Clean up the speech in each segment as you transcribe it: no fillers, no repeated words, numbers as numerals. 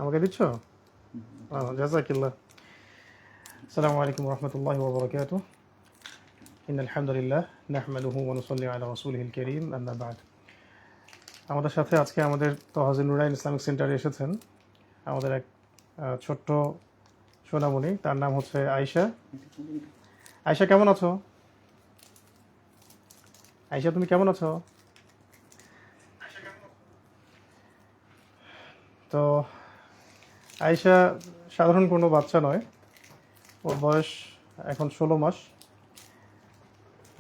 আমাকে দিচ্ছ? জাযাকিল্লাহ। আসসালামু আলাইকুম ওয়া রাহমাতুল্লাহি ওয়া বারাকাতুহু। ইন্নাল হামদুলিল্লাহ নাহমাদুহু ওয়া নুসাল্লি আলা রাসূলিহিল কারীম, আম্মা বা'দ। আমাদের সাথে আজকে আমাদের তহাজির নুরাইন ইসলামিক সেন্টারে এসেছেন আমাদের এক ছোট্ট সোনামণি, তার নাম হচ্ছে আয়েশা। আয়েশা কেমন আছো? আয়েশা তুমি কেমন আছো? তো আয়েশা সাধারণ কোনো বাচ্চা নয়, ওর বয়স এখন 16 মাস।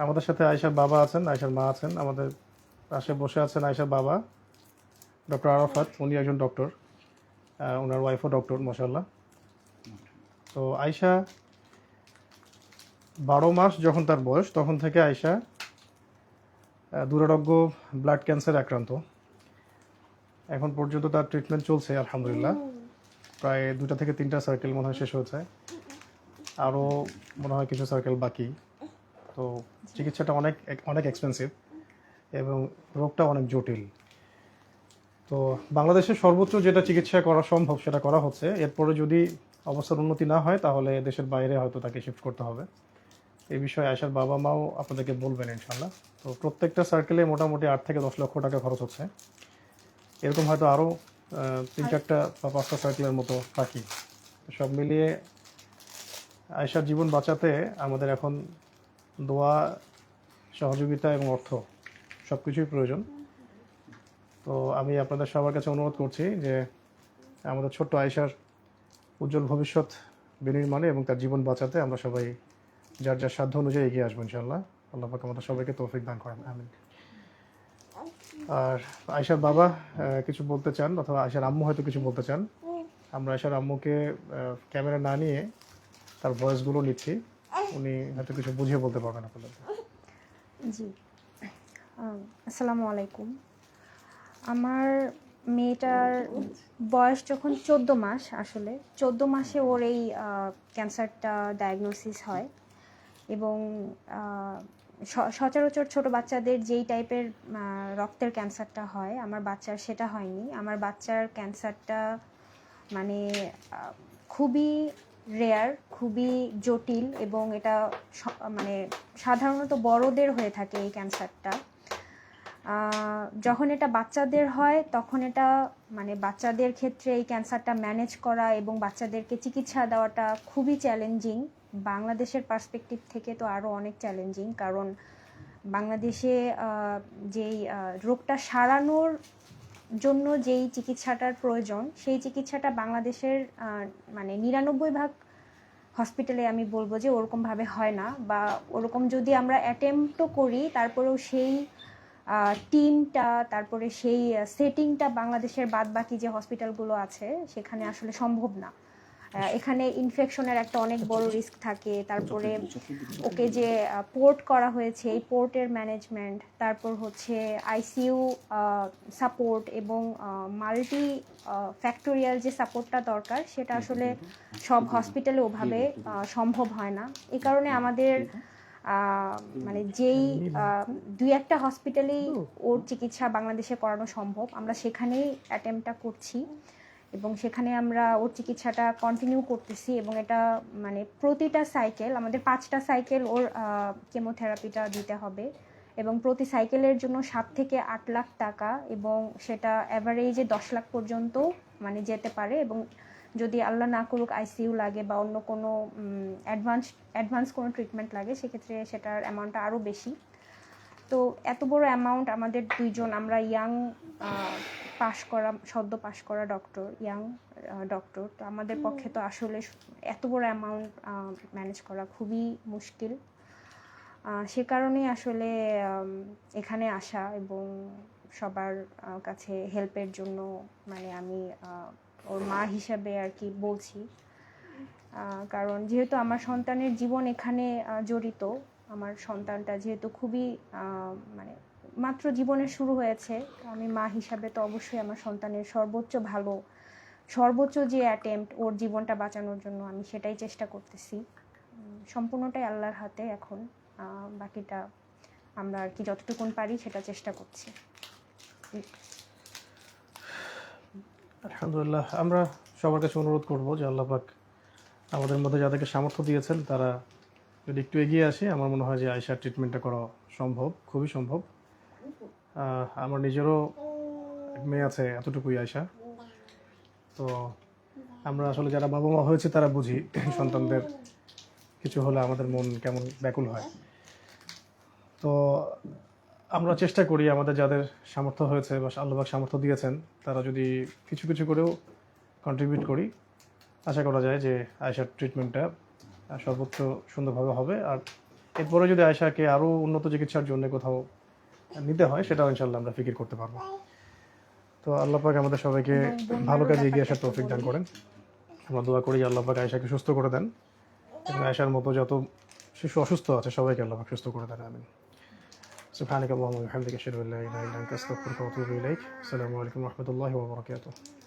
আমাদের সাথে আয়েশার বাবা আছেন, আয়েশার মা আছেন, আমাদের পাশে বসে আছেন আয়েশার বাবা ডক্টর আরাফাত। উনি একজন ডক্টর, ওনার ওয়াইফও ডক্টর মাশাআল্লাহ। তো আয়েশা 12 মাস যখন তার বয়স, তখন থেকে আয়েশা দুরারোগ্য ব্লাড ক্যান্সারে আক্রান্ত। এখন পর্যন্ত তার ট্রিটমেন্ট চলছে আলহামদুলিল্লাহ। প্রায় 2টা থেকে 3টা সার্কেল মনে হয় শেষ হয়েছে, আরও মনে হয় কিছু সার্কেল বাকি। তো চিকিৎসাটা অনেক অনেক এক্সপেন্সিভ এবং রোগটা অনেক জটিল। তো বাংলাদেশে সর্বোচ্চ যেটা চিকিৎসা করা সম্ভব সেটা করা হচ্ছে। এরপরে যদি অবস্থার উন্নতি না হয় তাহলে দেশের বাইরে হয়তো তাকে শিফট করতে হবে। এই বিষয়ে আয়েশার বাবা মাও আপনাদেরকে বলবেন ইনশাল্লাহ। তো প্রত্যেকটা সার্কেলে মোটামুটি 8 থেকে 10 লক্ষ টাকা খরচ হচ্ছে। এরকম হয়তো আরও 3-4টা বা 5টা সার্কেলের মতো বাকি। সব মিলিয়ে আয়েশার জীবন বাঁচাতে আমাদের এখন দোয়া, সহযোগিতা এবং অর্থ সব কিছুই প্রয়োজন। তো আমি আপনাদের সবার কাছে অনুরোধ করছি যে আমাদের ছোট্ট আয়েশার উজ্জ্বল ভবিষ্যৎ বিনির্মাণে এবং তার জীবন বাঁচাতে আমরা সবাই যার যার সাধ্য অনুযায়ী এগিয়ে আসবো ইনশাল্লাহ। আল্লাহ পাক আমাদের সবাইকে তৌফিক দান করেন, আমিন। আর আয়েশার বাবা কিছু বলতে চান, অথবা আয়েশার আম্মু হয়তো কিছু বলতে চান। আমরা আয়েশার আম্মুকে ক্যামেরা না নিয়ে তার ভয়েসগুলো নিচ্ছি, উনি হয়তো কিছু বুঝিয়ে বলতে পারবেন আপনাদের। জি, আসসালামু আলাইকুম। আমার মেয়েটার বয়স যখন 14 মাস, আসলে 14 মাসে ওর এই ক্যান্সারটা ডায়াগনোসিস হয়। এবং সচরাচর ছোট বাচ্চাদের যেই টাইপের রক্তের ক্যান্সারটা হয়, আমার বাচ্চার সেটা হয়নি। আমার বাচ্চার ক্যান্সারটা মানে খুবই রেয়ার, খুবই জটিল, এবং এটা মানে সাধারণত বড়দের হয়ে থাকে এই ক্যান্সারটা। যখন এটা বাচ্চাদের হয় তখন এটা মানে বাচ্চাদের ক্ষেত্রে এই ক্যান্সারটা ম্যানেজ করা এবং বাচ্চাদেরকে চিকিৎসা দেওয়াটা খুবই চ্যালেঞ্জিং। বাংলাদেশের পার্সপেক্টিভ থেকে তো আরও অনেক চ্যালেঞ্জিং, কারণ বাংলাদেশে যেই রোগটা সারানোর জন্য যেই চিকিৎসাটার প্রয়োজন, সেই চিকিৎসাটা বাংলাদেশের মানে 99% হসপিটালে আমি বলবো যে ওরকমভাবে হয় না, বা ওরকম যদি আমরা অ্যাটেম্পটও করি তারপরেও সেই টিমটা, তারপরে সেই সেটিংটা বাংলাদেশের বাদবাকি যে হসপিটালগুলো আছে সেখানে আসলে সম্ভব না। এখানে ইনফেকশনের একটা অনেক বড় রিস্ক থাকে। তারপরে ওকে যে পোর্ট করা হয়েছে, এই পোর্টের ম্যানেজমেন্ট, তারপর হচ্ছে আইসিইউ সাপোর্ট এবং মাল্টি ফ্যাক্টোরিয়াল যে সাপোর্টটা দরকার, সেটা আসলে সব হসপিটালে ওভাবে সম্ভব হয় না। এই কারণে আমাদের মানে যেই 2-1টা হসপিটালেই ওর চিকিৎসা বাংলাদেশে করানো সম্ভব, আমরা সেখানেই অ্যাটেম্পটটা করছি এবং সেখানে আমরা ওর চিকিৎসাটা কন্টিনিউ করতেছি। এবং এটা মানে প্রতিটা সাইকেল, আমাদের 5টা সাইকেল ওর কেমোথেরাপিটা দিতে হবে, এবং প্রতি সাইকেলের জন্য 7 থেকে 8 লাখ টাকা, এবং সেটা অ্যাভারেজে 10 লাখ পর্যন্ত মানে যেতে পারে। এবং যদি আল্লাহ না করুক আইসিইউ লাগে বা অন্য কোনো অ্যাডভান্স কোনো ট্রিটমেন্ট লাগে, সেক্ষেত্রে সেটার অ্যামাউন্টটা আরও বেশি। তো এত বড় অ্যামাউন্ট আমাদের দুইজন, আমরা ইয়াং সদ্য পাশ করা ডক্টর, ইয়াং ডক্টর, তো আমাদের পক্ষে তো আসলে এত বড় অ্যামাউন্ট ম্যানেজ করা খুবই মুশকিল। সে কারণেই আসলে এখানে আসা এবং সবার কাছে হেল্পের জন্য, মানে আমি ওর মা হিসাবে আর কি বলছি। কারণ যেহেতু আমার সন্তানের জীবন এখানে জড়িত, আমার সন্তানটা যেহেতু খুবই মানে মাত্র জীবনের শুরু হয়েছে, আমি মা হিসাবে তো অবশ্যই আমার সন্তানের সর্বোচ্চ যে অ্যাটেম্পট ওর জীবনটা বাঁচানোর জন্য, আমি সেটাই চেষ্টা করতেছি। সম্পূর্ণটাই আল্লাহর হাতে এখন, বাকিটা আমরা আর কি যতটুকুন পারি সেটা চেষ্টা করছি। আলহামদুলিল্লাহ, আমরা সবার কাছে অনুরোধ করব যে আল্লাহ পাক আমাদের মধ্যে যাদেরকে সামর্থ্য দিয়েছেন তারা যদি একটু এগিয়ে আসে, আমার মনে হয় যে আয়শার ট্রিটমেন্টটা করা সম্ভব, খুবই সম্ভব। আমার নিজেরও এক মেয়ে আছে, এতটুকুই আয়শা। তো আমরা আসলে যারা বাবা মা হয়েছে তারা বুঝি সন্তানদের কিছু হলে আমাদের মন কেমন ব্যাকুল হয়। তো আমরা চেষ্টা করি আমাদের যাদের সামর্থ্য হয়েছে বা আল্লাহ পাক সামর্থ্য দিয়েছেন তারা যদি কিছু কিছু করেও কন্ট্রিবিউট করি, আশা করা যায় যে আয়শার ট্রিটমেন্টটা সর্বোচ্চ সুন্দরভাবে হবে। আর এরপরে যদি আয়শাকে আরও উন্নত চিকিৎসার জন্য কোথাও নিতে হয় সেটাও ইনশাল্লাহ আমরা ফিকির করতে পারবো। তো আল্লাহ পাক আমাদের সবাইকে এবং বন্যারও ভালো কাজে এগিয়ে আসার ব্যাপারটা তৌফিক দান বলি। করেন। আমরা দোয়া করি যে আল্লাহ পাক আয়শাকে সুস্থ করে দেন এবং আয়শার মতো যত শিশু অসুস্থ আছে সবাইকে আল্লাহ পাক সুস্থ করে দেন। আমিন। سبحانك اللهم وبحمدك اشهد ان لا اله الا انت استغفرك واتوب اليك. السلام عليكم ورحمه الله وبركاته.